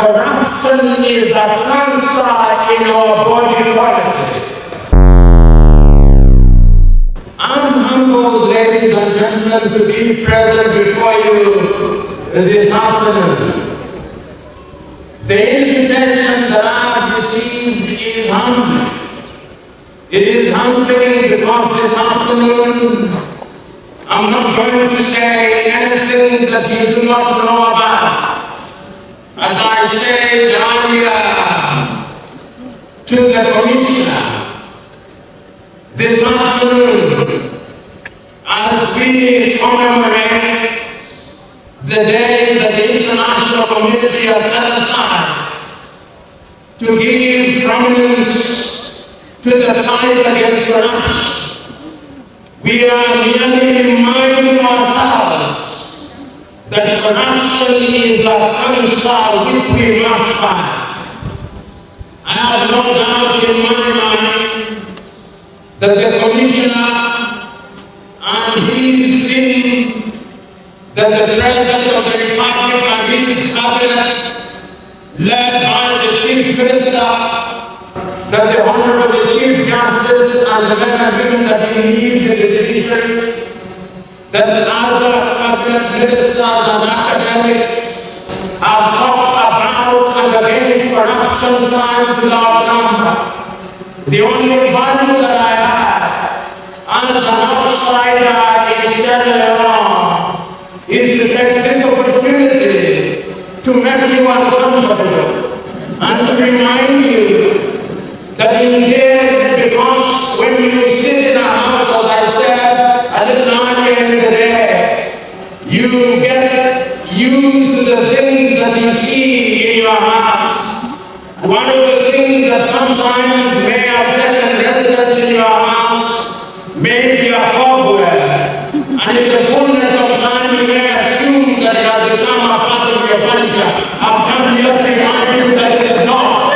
Corruption is a cancer in our body politic. I'm humbled, ladies and gentlemen, to be present before you this afternoon. The invitation that I have received is humbling. It is humbling because this afternoon I'm not going to say anything that you do not know about. As I said earlier to the Commissioner, this afternoon, as we commemorate the day that the international community has set aside to give prominence to the fight against corruption, we are merely reminding ourselves that corruption is a cancer which we must fight. I have no doubt in my mind that the Commissioner and his team, that the President of the Republic and his cabinet, led by the Chief Minister, that the Honorable Chief Justice and the men and women that he leads in the judiciary, that other cabinet ministers and academics have talked about and against corruption time without number. The only value that I have as an outsider in Sierra Leone is to take this opportunity to make you uncomfortable and to remind you that indeed, because when you sit in a house, as I said a little earlier in the day, you get used to the things that you see in your house. One of the things that sometimes may have taken residence in your house may be a cobweb, and in the fullness of time you may assume that it has become a part of your furniture. I've come here to remind you that it is not.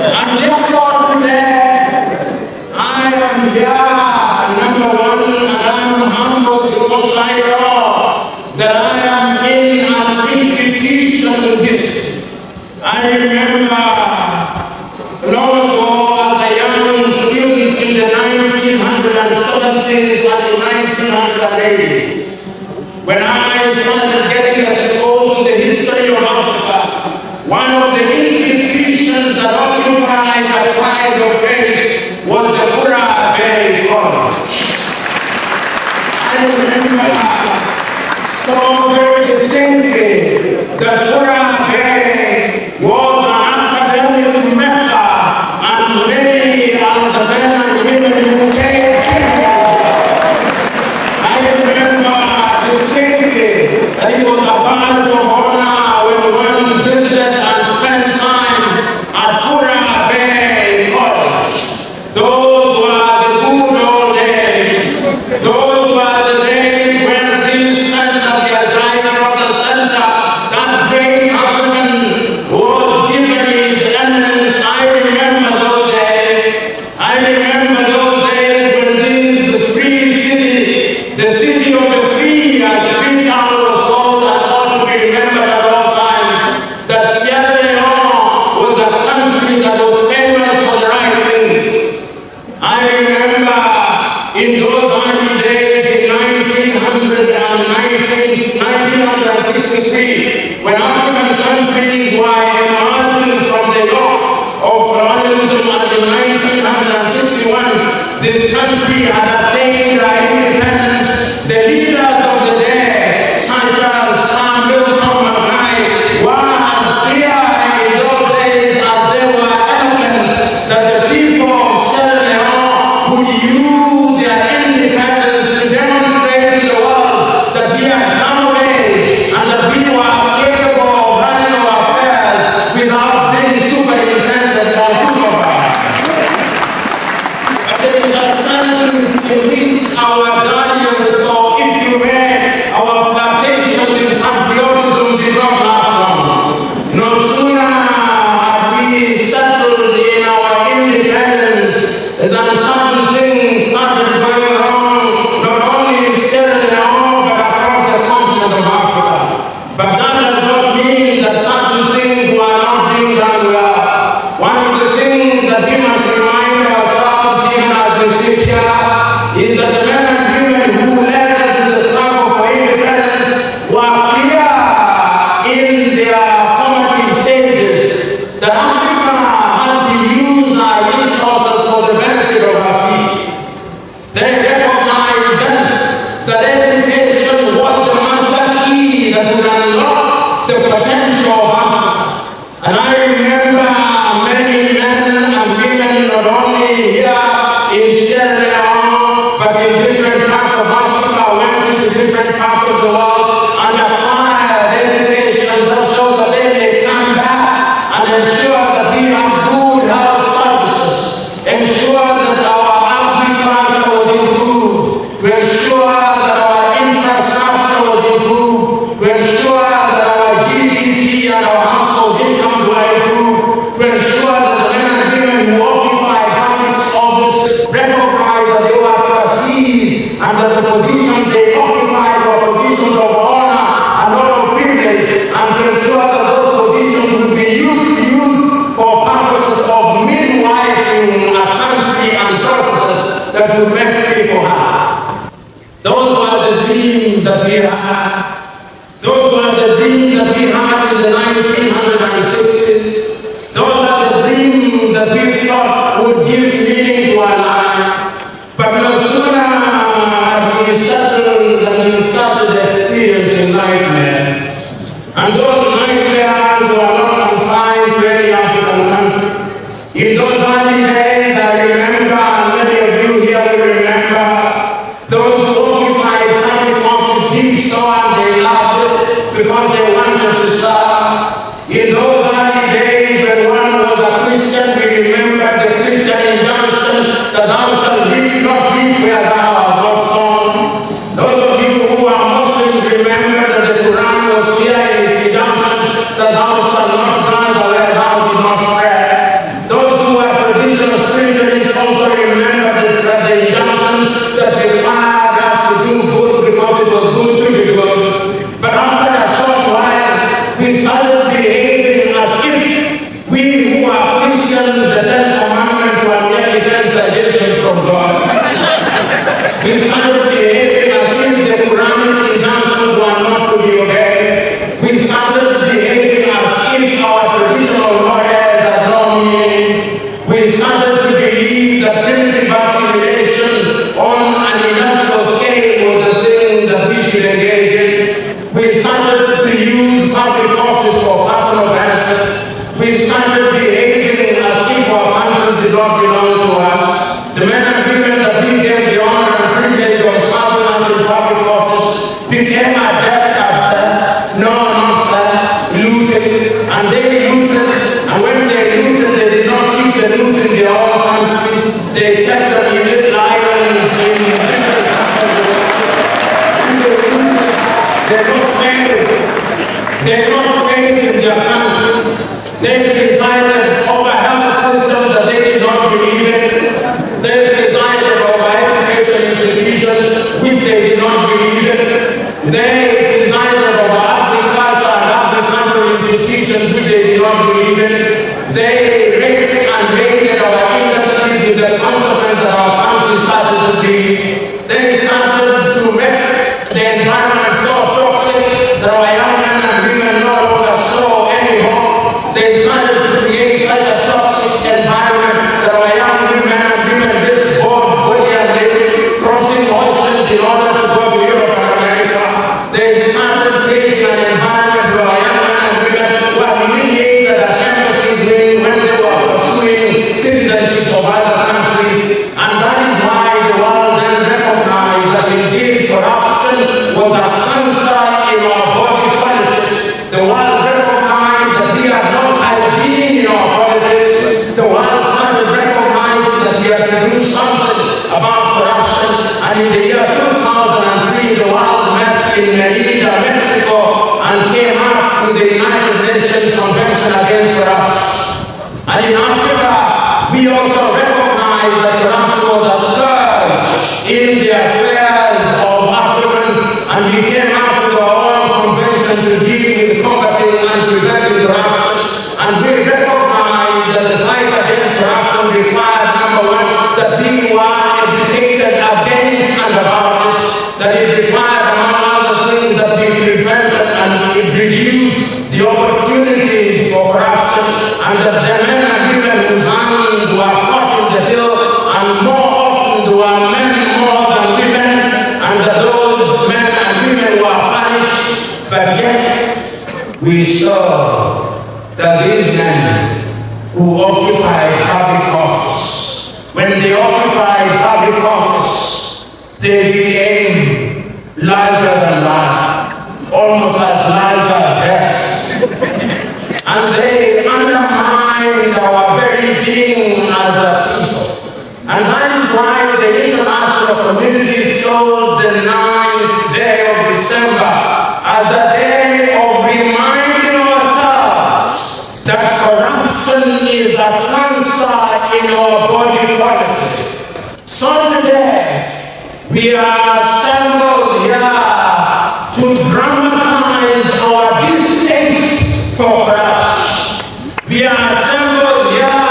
And therefore today, I am here, number one, and I am humbled because I know that I am in an institutional history. I remember long ago as a young student in the 1970s and the 1980s, when I started getting exposed to the history of Africa, one of the institutions that occupied the pride of place was the Fura Bay College. I remember so very distinctly that Fura Bay was an academic mecca, and many of the men and women who came here. I remember distinctly that it was a badge of honor when one visited and spent time at Fura Bay College. Those were the good old days. Those were the days when this center, the Adai Brother Center, that great African was given his eminence. I remember those days. I remember those days when this free city, the city of the free, and Freetown was called, and ought to be remembered at all times, that Sierra Leone was a country that was famous for the right thing. I remember in those early days in 1963, when African countries were emerging from the yoke of colonialism, and in 1961, this country had attained our independence. The leaders of the day, such as Sam Milton Mackay, were as clear in those days as they were eloquent that the people of Sierra Leone would use their independence to demonstrate to the world that we had come of age and that we were capable of running our affairs without being superintended or supervised. But there is a sense in which our key that would unlock the potential of Africa. And I remember many men and women, not only here in Sierra Leone, but in different parts of Africa, went into different parts of the world and acquired education so that they may come back and ensure that we have good health services, ensure that our agriculture was improved, to ensure that our infrastructure was improved, to ensure that our GDP and our household income were improved, to ensure that the men and women who occupy public offices recognize that they were trustees and that the positions they occupied were positions of honor and not of privilege, and to ensure that those positions would be used for purposes of midwifing a country and processes that would make people happy. Those were the dreams that we had. Those were the dreams that we had in the 1960s. Those are the dreams that we thought would give meaning to our life. But no sooner had we settled than we started experiencing nightmares. And those nightmares were not confined to any African country. In those early days, I remember, and many of you here will remember, those who occupied public office did so and they loved it because they wanted to serve. In those early days when one was a Christian, we remembered the Christian injunction that thou shalt not reap where thou hast not sown. Those of you who are Muslims remember that the Quran was clear in its injunction that thou shalt not drive where thou did not spread. Those who are traditional spiritualists also remember that the injunction that required us to do good because it was good to be good. But after a short while, we started behaving as if we who are Christians, the Ten Commandments were merely 10 suggestions from God. We started behaving as if the Quranic injunctions were not to be obeyed. We started behaving as if our traditional lawyers had no meaning. We started to believe that primitive assimilation on an industrial scale was the thing that we should engage in. We started to use public office for personal benefit. We started behaving as if our country did not belong to us. The men and women that we gave the honor and privilege of serving us in public office became adept at theft, looting, and they looted, and when they looted, they did not keep the loot in their own countries. They kept them in little islands in different countries. They lost faith in their country. They presided over health systems that they did not believe in. They presided over education institutions which they did not believe in. They presided over agriculture and agricultural institutions which they did not believe in. They raped and raided our industries with the consequence that our country started to be. They started to make the environment so toxic that our young men and women no longer saw any hope. They started to create such a toxic environment that our young women and women just bored brilliantly, crossing oceans in order to go to Europe and America. They started creating an environment where our young men and women were humiliated at embassies when they were pursuing citizenship of other countries. And that is why the world then recognized that indeed corruption was a cancer in our body politic. The world recognized that we had no hygiene in our politics. The world started recognizing that we had to do something about corruption. And in the year 2003, the world met in Merida, Mexico, and came up with the United Nations Convention Against Corruption. And in Africa, we also recognized that corruption was a scourge in the affairs of Africans, and we came up with our own convention to deal with combating and preventing corruption. And we recognized that the fight against corruption required, number one, that we were educated against and about it, that it required, among other things, that we prevented and it reduced the opportunities for corruption, and that the men and women whose hands were caught in the till, and more often there were men more than women, and that those men and women were punished, but But yet, we saw that these men who occupied public office, when they occupied public office, they became larger than life, almost as large as death. And they undermined our very being as a people. And that is why the international community chose the 9th day of December as a day of reminding ourselves that corruption is a cancer in our body politic. So today, we are assembled here to dramatize our distaste for corruption. We are assembled here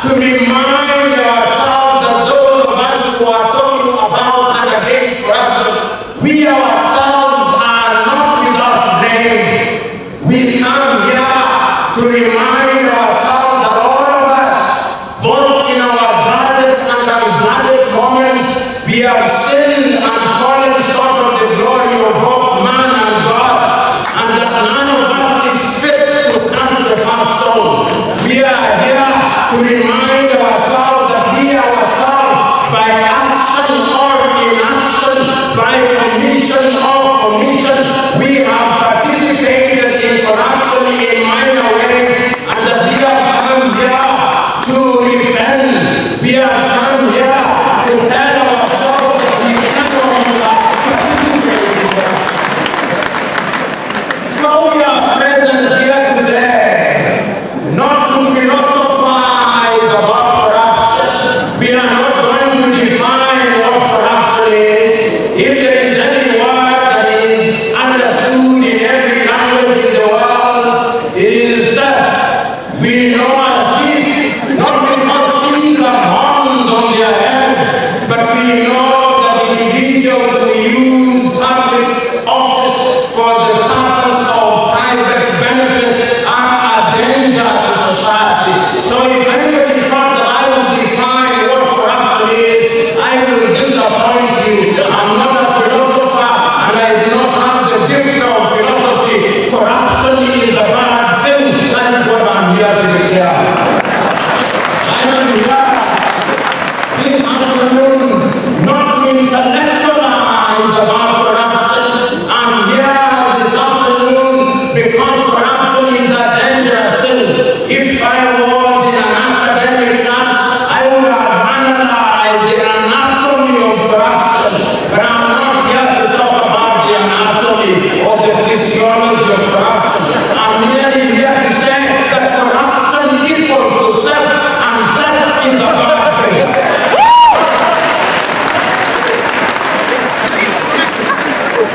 to remind ourselves that those of us who are talking about and against corruption, we ourselves are not without blame. We come here to remind ourselves that all of us, both in our guarded and unguarded moments, we have sinned and fallen short of the glory of both man and God, and that none of us is fit to cast the first stone. We are here to remind ourselves that we ourselves, by action or inaction, by omission or commission, we have participated in corruption in minor ways, and that we have come here to repent. We have come here to tell ourselves that we cannot participate in that. So we are present here today, not to philosophize about corruption. We are not going to define what corruption is. If there is any word that is understood in every language in the world, it is theft. We know a thief, not because thieves have horns on their heads, but we know that individuals who use public office for the purpose of private benefit are a danger to society. So if anybody thought that I would define what corruption is, I will disappoint you. I'm not a philosopher, and I do not have the gift of philosophy. Corruption is a bad thing. That is what I'm here to declare. I am here this afternoon not to intellectualize about corruption. I'm here this afternoon because corruption is a dangerous thing. If I was in an academic class, I would have analyzed the anatomy of corruption. But I'm not here to talk about the anatomy or the physiology of corruption. I'm merely here to say that corruption equals to theft, and theft is a bad thing.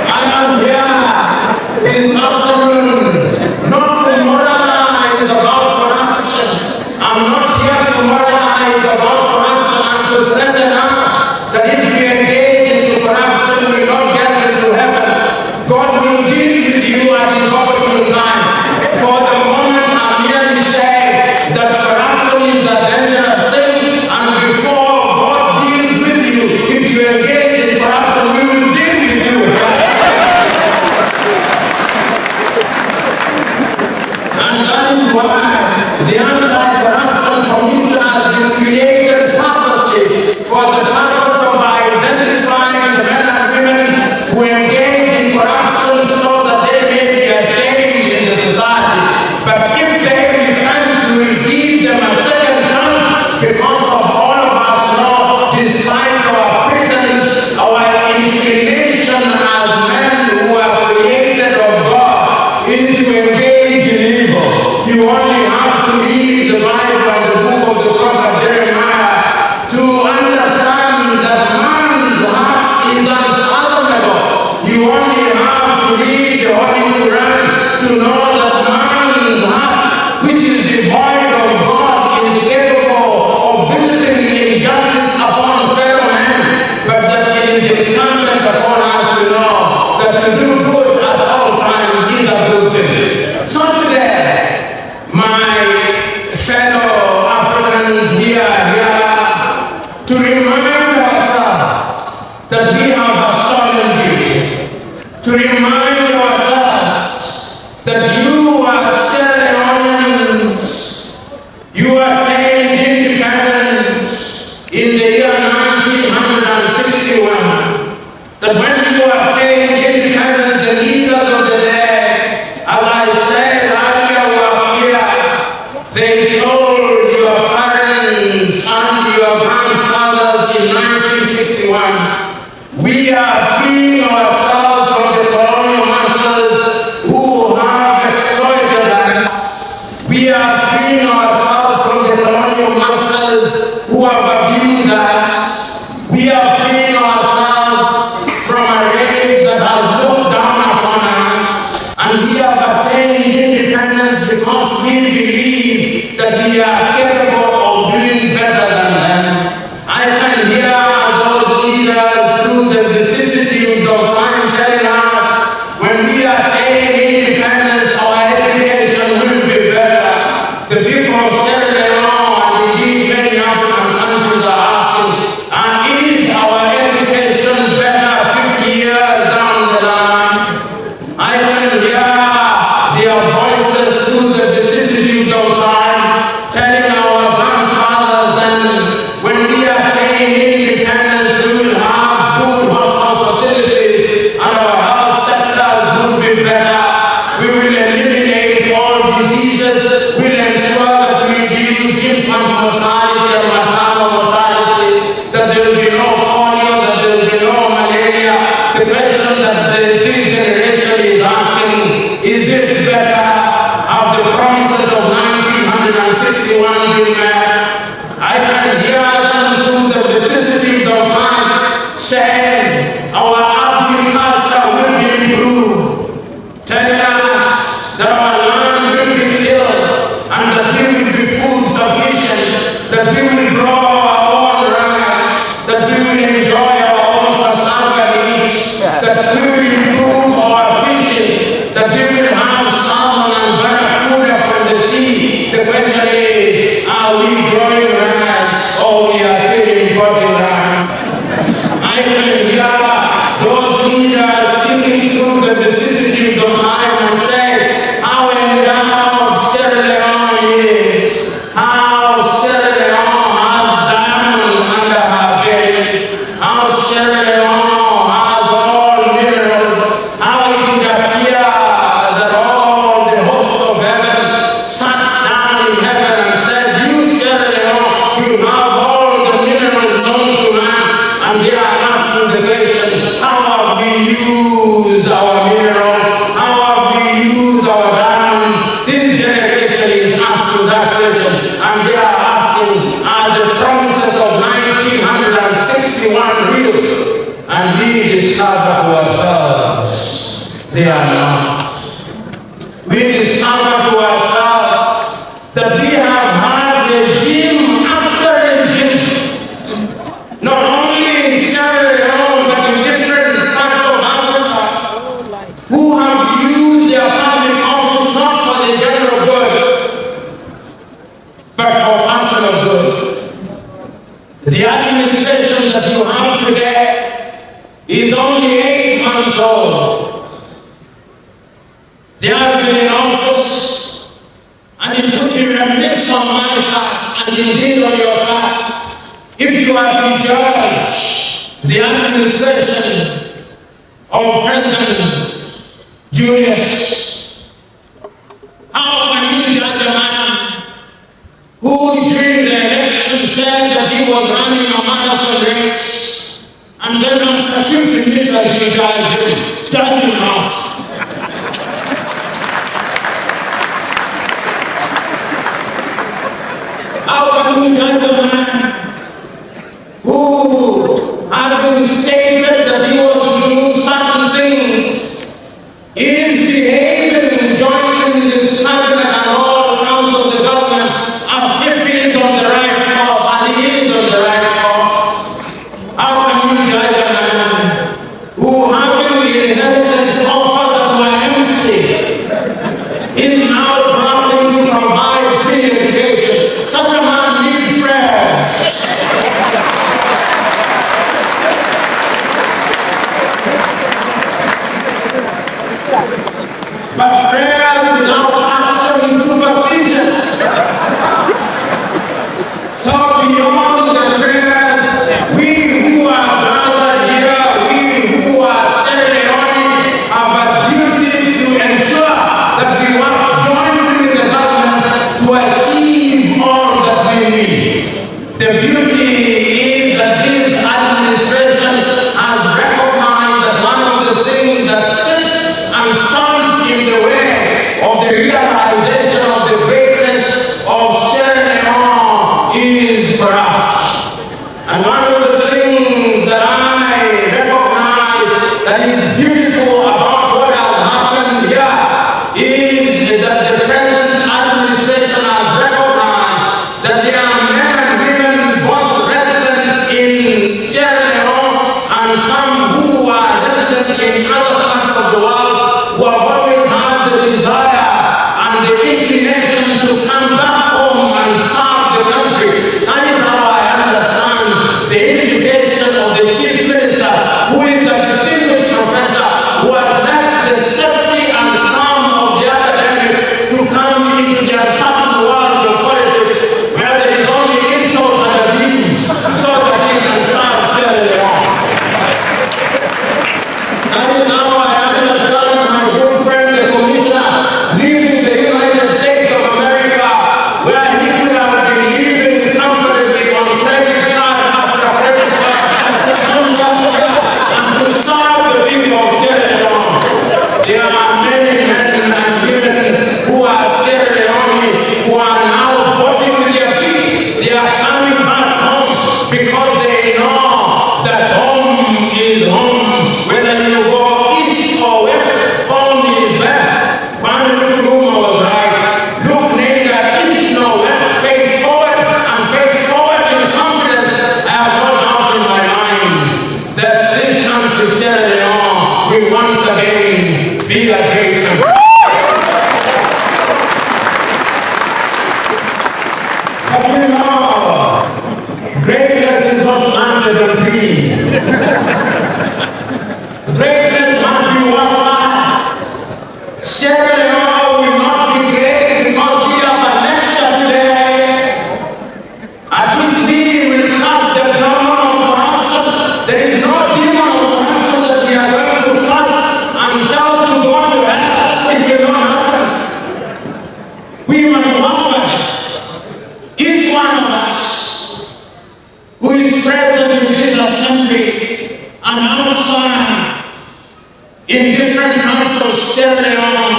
I am here this afternoon not to moralize about corruption. I'm not here to moralize about corruption and to threaten us that if we engage into corruption, we will not get into heaven. God will deal with you at his opportune time. For the moment, I'm here to say that corruption is a dangerous thing, and before God deals with you, if you engage in corruption, we will deal with you. And that is why the Anti-Corruption Commission has been created purposely for the purpose of identifying the men and women who engage in corruption so that they may be a change in the society. But if they repent, we will give them a second chance, because of all of us know, despite our pretense, our inclination as men who are created of God is to engage in evil. You only have to read the Bible and the book of the prophet Jeremiah to understand that man's heart is unfathomable. You only have to read the Holy Quran to know that man's heart, which is devoid of God, is capable of visiting injustice upon fellow men, but that it is incumbent upon us to know that to do good at all times is a good thing. So today, my fellow Africans, we are here to remind ourselves that we have a solemn duty, to remind ourselves 61 being met. I can hear them through the vicissitudes of time saying our agriculture will be improved, telling us that our land will be tilled and that we will be food sufficient, that we will grow our own rice, that we will enjoy our own cassava leaves, that we will improve our fishing, that we will have salmon and barracuda from the sea. The question is, are we growing rice or we are still importing rice? I can hear those leaders thinking through the vicissitudes of time and say how endowed Sierra Leone is, how Sierra Leone has diamond under her belly, how Sierra Leone has all minerals, how it would appear that all the hosts of heaven sat down in heaven and said, you Sierra Leone, you have all the minerals known to man, and they are asking the question, how have we used our minerals? How have we used our diamonds? This generation is asked that question, and they are asking, are the promises of 1961 real? And we discover to ourselves, they are not. We discover to ourselves that we have had regime after regime, not only in Sierra Leone but in different parts of Africa, who have used their public office not for the general good, but for personal good. The administration that you have today is only 8 months old. They have been in office, and it would be remiss on my part, and indeed on your part, if you are to judge the administration of President Julius. How can you judge a man who during the election said that he was running a marathon race, and then after 50 meters you judge him? Judge him not. How can you judge a man who, having stated that he was to do certain things, is behaving jointly with his cabinet and all accounts of the government as if he is on the right course, and he is on the right course? How can you judge a man who, having inherited coffers that were empty, is now promising to provide free education? Such a man needs prayer. But prayer without action is superstition. So beyond the prayers, we who are gathered here, we who are Sierra Leone, have a duty to ensure that we work jointly with the government to achieve all that we need. The beauty is that this administration has recognized that one of the things that sits and stands in the way of the realization of the greatness of Sierra Leone is corruption. And one of the things that I recognize that is beautiful about what has happened here is that the present administration has recognized that there are men and women both resident in Sierra Leone and some who are resident in other parts of the world who have always had the desire and the inclination to come back home and serve the country. That is how I understand the invitation of the Chief Minister, who is a distinguished professor who has left the safety and calm of the academics to come into the uncertain world of politics, where there is only insults and abuse, so that he can serve Sierra Leone. That is how I understand my good be a great country. But you know, greatness is not planted on trees. Greatness must be worldwide. Sierra Leone will not be great because we have a lecture today at which we will cast the demon of corruption. There is no demon of corruption that we are going to cast and tell to go to hell. It will not happen. We must welcome each one of us who is present in this assembly and outside in different parts of Sierra Leone,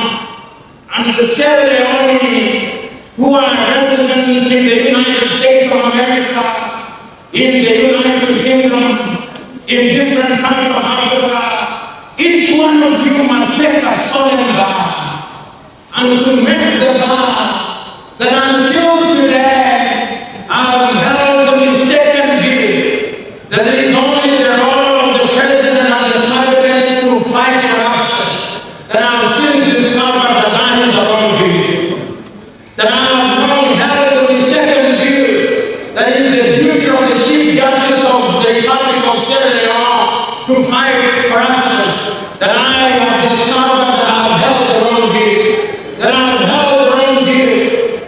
and the Sierra Leone who are resident in the United States of America, in the United Kingdom, in different parts of Africa. Each one of you must take a solemn vow and to make the vow that until today I have held the mistaken view that it is only the role of the president and the cabinet to fight corruption, that I have since discovered that that is the wrong view, that I have long held the mistaken view that it is the duty of the Chief Justice of the Republic of Sierra Leone to fight corruption, that I have discovered that I have held the wrong view, that I have held the wrong view,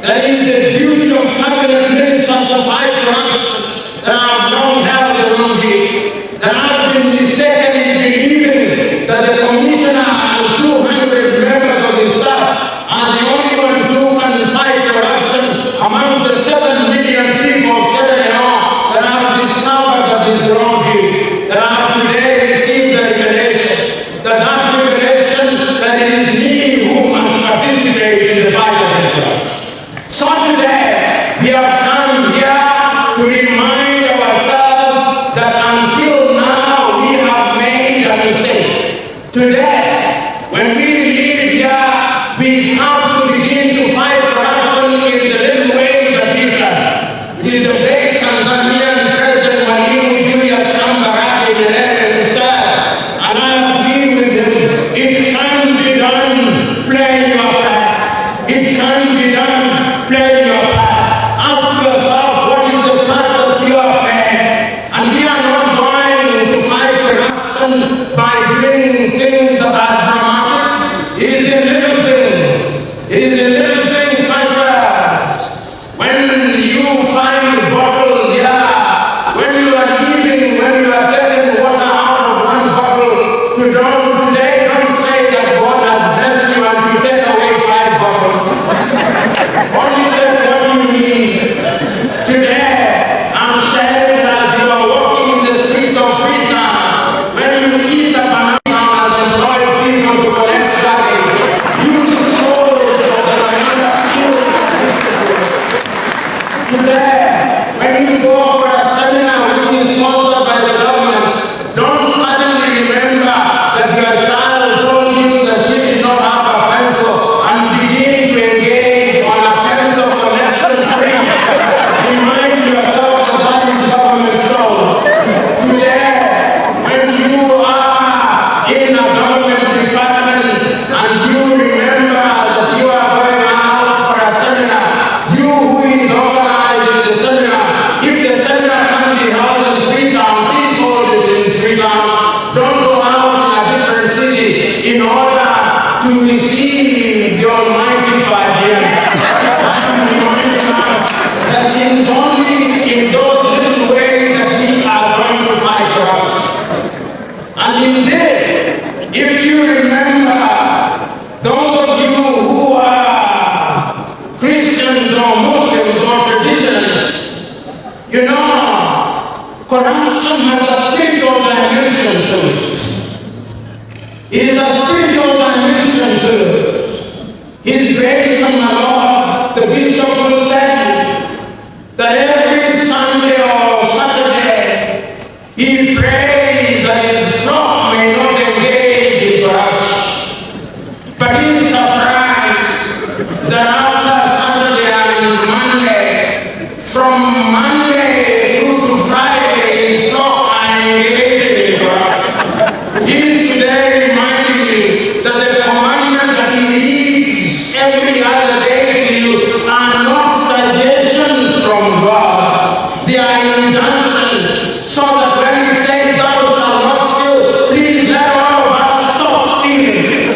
that it is the duty of cabinet ministers to fight corruption, that I have long held the wrong view, that I have been mistaken in believing that the commissioner and 200 members of his staff are the only ones who can fight corruption among the 7 million people of Sierra Leone, that I have discovered that is the wrong view, that I have today received the revelation, that revelation that it is me who must participate in the fight against corruption. So today we have come here to remind ourselves that until now we have made a mistake. Today, when we leave here, we have to begin to fight corruption in the little ways that we can. It is the great Tanzanian President Mwalimu Julius Kambarage Nyerere who said, and I agree with him, it can be done, play your part. It can be done, play your part. Ask yourself, what is the part that you are playing? And we are not going to fight corruption by doing things that are dramatic. It is in little things. It is in little things such as when you find bottles here, when you are leaving, when you are taking water out of one bottle to draw today, don't say that God has blessed you and you take away 5 bottles. Only take what you need. Today, I'm saying that as you are walking in the streets of Freetown, when you eat a banana and employ people to collect baggage, you dispose of the banana peel. Today, when you go for a seminar which is sponsored by the government, don't suddenly remember that your child told you that she did not have a pencil and begin to engage on a pencil collection spree. Remind yourself that that is government soul. Today, when you are in a government department and you remember that you are going out for a seminar, you who is organizing the seminar, if the seminar can be held in Freetown, please hold it in Freetown. Don't go out in a different city in order to receive the Almighty Guardian. I'm reminding us that it is only in those little ways that we are going to fight corruption. And indeed, if you remember, those of you who are Christians or Muslims or traditionalists, you know, corruption has a spiritual dimension to it. It is a spiritual dimension to it. His grace from the Lord, the bishop will tell you that every Sunday or Saturday, he prays that his flock may not engage in corruption. But he's surprised that after Saturday and Monday, from Monday through to Friday, his flock are engaged in corruption. He's today reminding me that the every other day to you are not suggestions from God. They are injunctions. So that when you say thou shalt not steal, please let all of us stop stealing.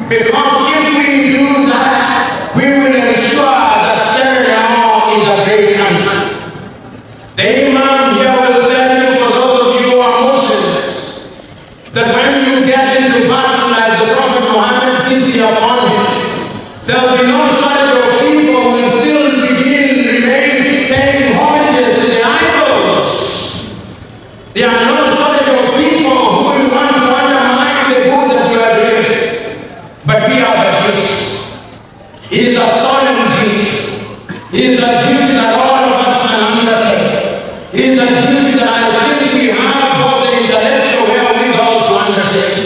Because if we do that, we will ensure that Sierra Leone is a great country. The Imam here will tell you, for those of you who are Muslims, that when you get into battle like the Prophet Muhammad, peace be upon him, there will be no shortage of people who will still remain paying homages to the idols. There are no shortage of people who will want to undermine the good that you are doing. But we are the duty. It is a solemn duty. It is a duty that all of us can undertake. It is a duty that I think we have both the intellectual wherewithal to undertake.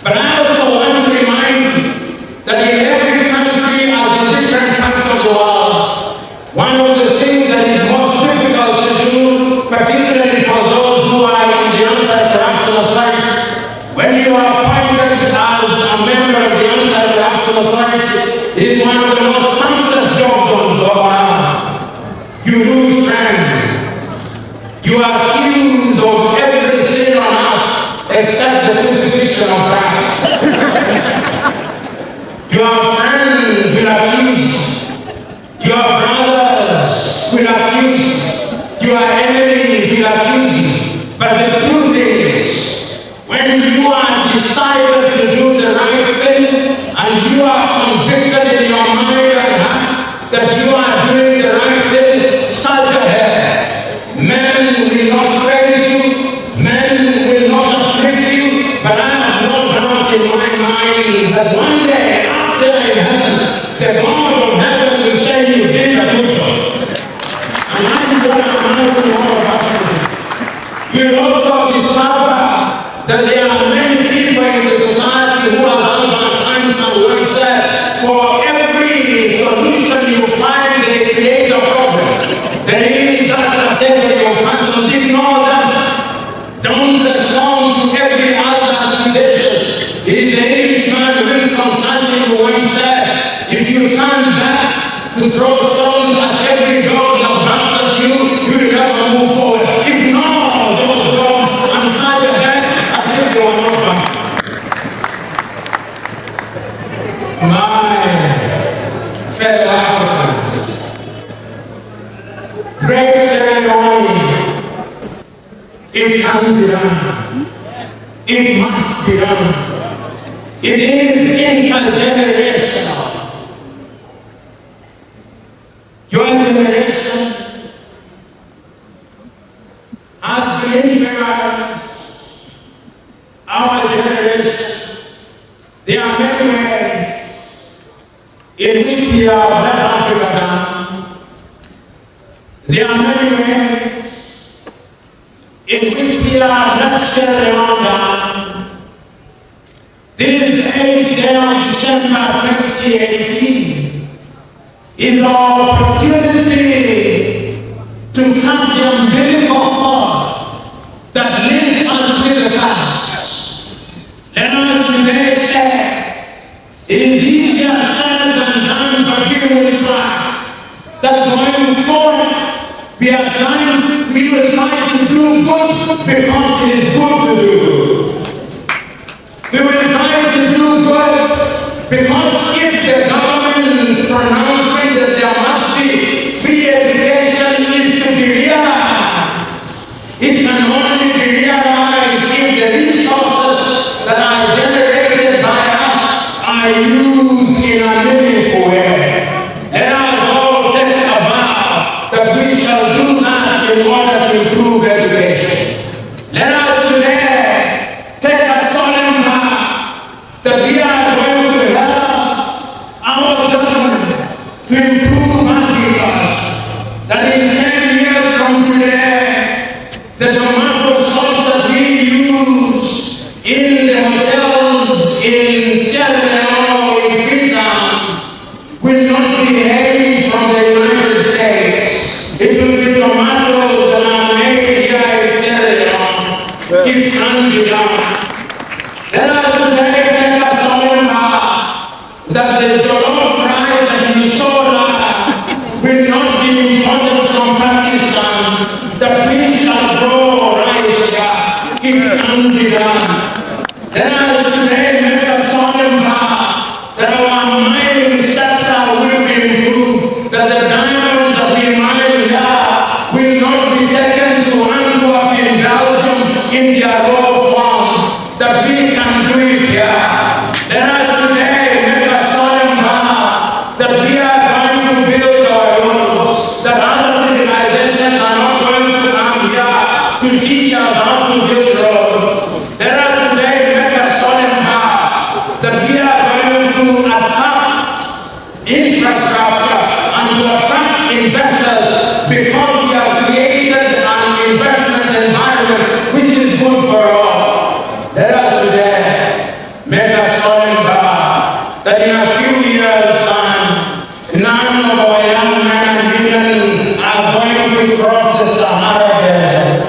But I also want to remind you that in every country, as in different parts of the world, one of the things that is most difficult to do, particularly for those who are in the anti-corruption authority, when you are appointed as a member of the anti-corruption authority, it is one of the most thankless jobs on the earth. You lose friends. You are accused of every sin on earth except the crucifixion of Christ. Your friends will accuse you. Your brothers will accuse you. Your enemies will accuse you. But the truth is, when you are decided to do the right thing and you are convicted in your mind and heart that you are doing the right thing, surge ahead. Men will not praise you, men will not uplift you, but I have no doubt in my mind that one day out there in heaven, the God of heaven will say you did a good job. And that is what I'm asking all of us. You'll also discover that there are many people in the society who are Albert Einstein once said, for every solution you find, they create a problem. They don't take your persons, ignore them. Don't respond to every other accusation. It is the Englishman Winston Churchill who once said, if you turn back to throw stones at every dog that barks at you, you will never move forward. Ignore those dogs and side ahead as if you are not back. My fellow Africans, great ceremony, it can be done. It must be done. It is intergenerational. Your generation has been inferior. Our generation, there are many ways in which we are let Africa down. There are many ways in which we are let Sierra Leone down. This 8th day of December 2018 is an opportunity to count the umbilical cord that links us with the past. Let us today say, it is easier said than done, but we will try. That going forward, we will try to do good because it is good to do. We will try to do good because if the government's pronouncement that there must be free education is to be realized, it can only be realized if the resources that are generated by us are used in a meaningful way. Let us all take a vow that we shall do that in order to improve education. Let us today take a solemn vow that we are going to help our government to improve agriculture. That in 10 years from today, the tomato sauce that we use in the hotels in Sierra Leone, in Freetown, will not be hailed from the United States. It will be tomatoes that are made here in Sierra Leone. It can be done. Let us today take a solemn vow that the that in a few years' time, none of our young men and women are going to cross the Sahara Desert,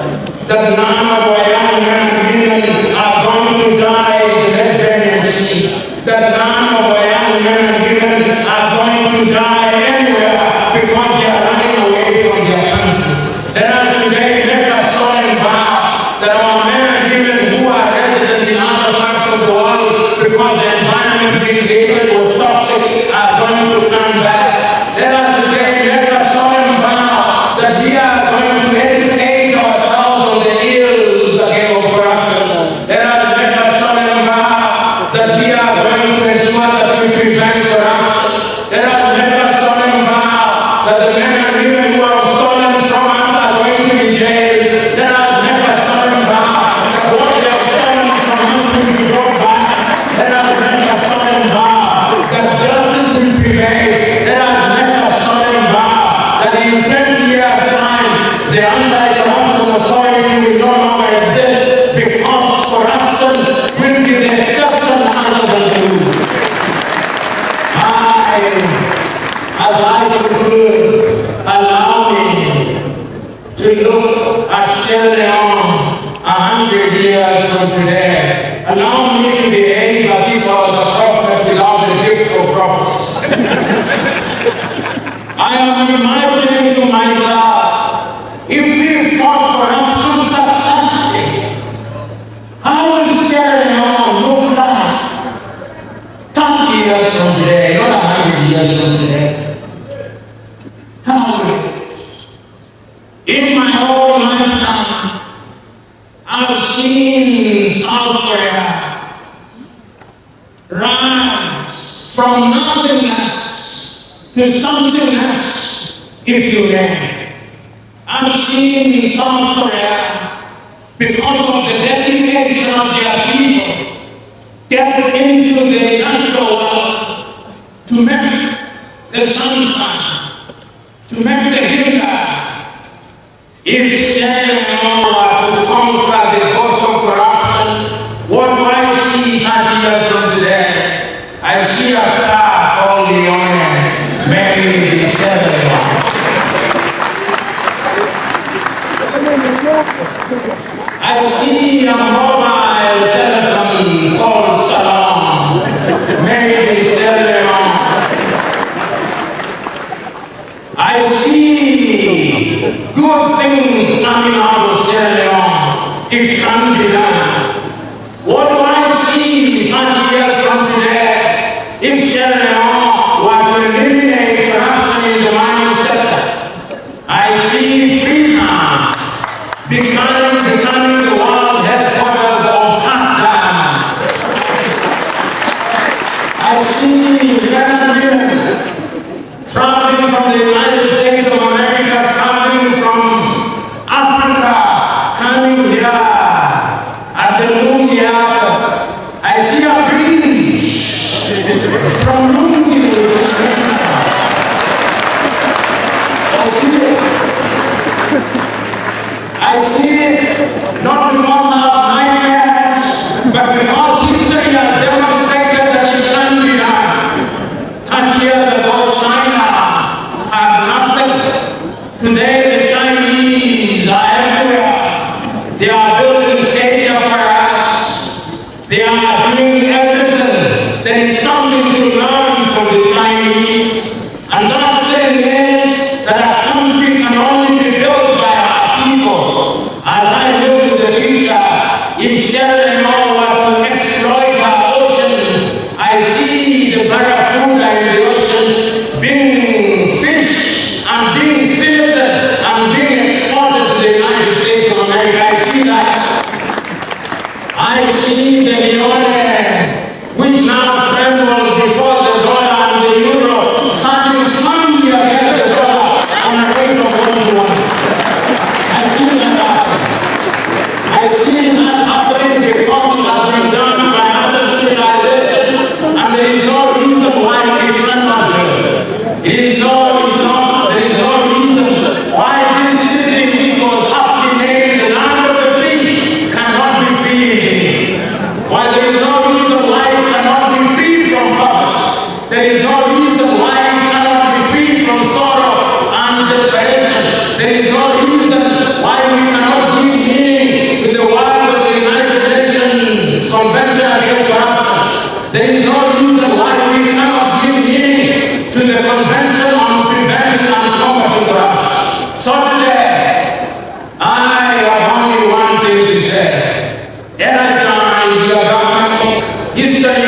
that none of our young men and women are going to die in the Mediterranean Sea, that none of our young men and women are going to die anywhere because they are running away from their country. Let us today make a solemn vow that our men and women who are resident in other parts of the world because the environment being created was toxic are going to come back. Let us today make a solemn vow that we are going to educate ourselves on the ills again of corruption. Let us make a solemn vow that we are going to ensure that we prevent corruption. Let us make a solemn vow that the men and women who have stolen from us are going to be jailed. Let us make a solemn vow that what they have stolen from us will be brought back. Let us make a solemn vow that justice will prevail. Let us make a solemn vow that in 20 years' time, the anti-corruption authority will no longer exist because corruption will be the exception under the rule. As I conclude, allow me to look at Sierra Leone 100 years from today. Allow me to behave as if I was a prophet without the gift of prophecy. I am imagining to myself, if we fought corruption successfully, how will Sierra Leone look like 30 years from today, not 100 years from today? How will it? In my whole lifetime, I've seen South Korea rise from nothingness to something else, if you may. I've seen South Korea, because of the dedication of their people, get into the industrial world to make the sunshine, to make the hinder. If Sierra Leone were to conquer the ghost of corruption, what do I see 30 years from today? I see a car called Leone, maybe Sierra Leone. I see a mobile telephone called Salon, maybe Sierra Leone. I see good things coming out of Sierra Leone. It can be done. What do I see 30 years from today? If Sierra Leone were to eliminate corruption in the mining sector, I see Freetown becoming the world headquarters of Canada. I see women traveling from the United States of America, traveling from Africa, coming here at the Lumumba Airport. I see a bridge from Lumumba. I see it not because of nightmares, but because history has demonstrated that it can be done. 30 years ago, China had nothing. Today, the Chinese are everywhere. They are building stadia for us. They are doing everything. There is something to learn from the Chinese. Another thing is that a country can only be built by our people. As I look to the future, if Sierra Leone were to exploit our oceans, I see the barracuda in the ocean being fished and being filtered and being exported to the United States of America. I see that. I see the Leone, which now trembles before the dollar and the euro, starting firmly against the dollar on a rate of 1 to 1. I see that happen. I see that happening because it has been done by other civilizations, and there is no reason why There is no reason why we cannot give meaning to the Convention on Preventing and Combating Corruption. So today, I have only one thing to say. Energize your government, history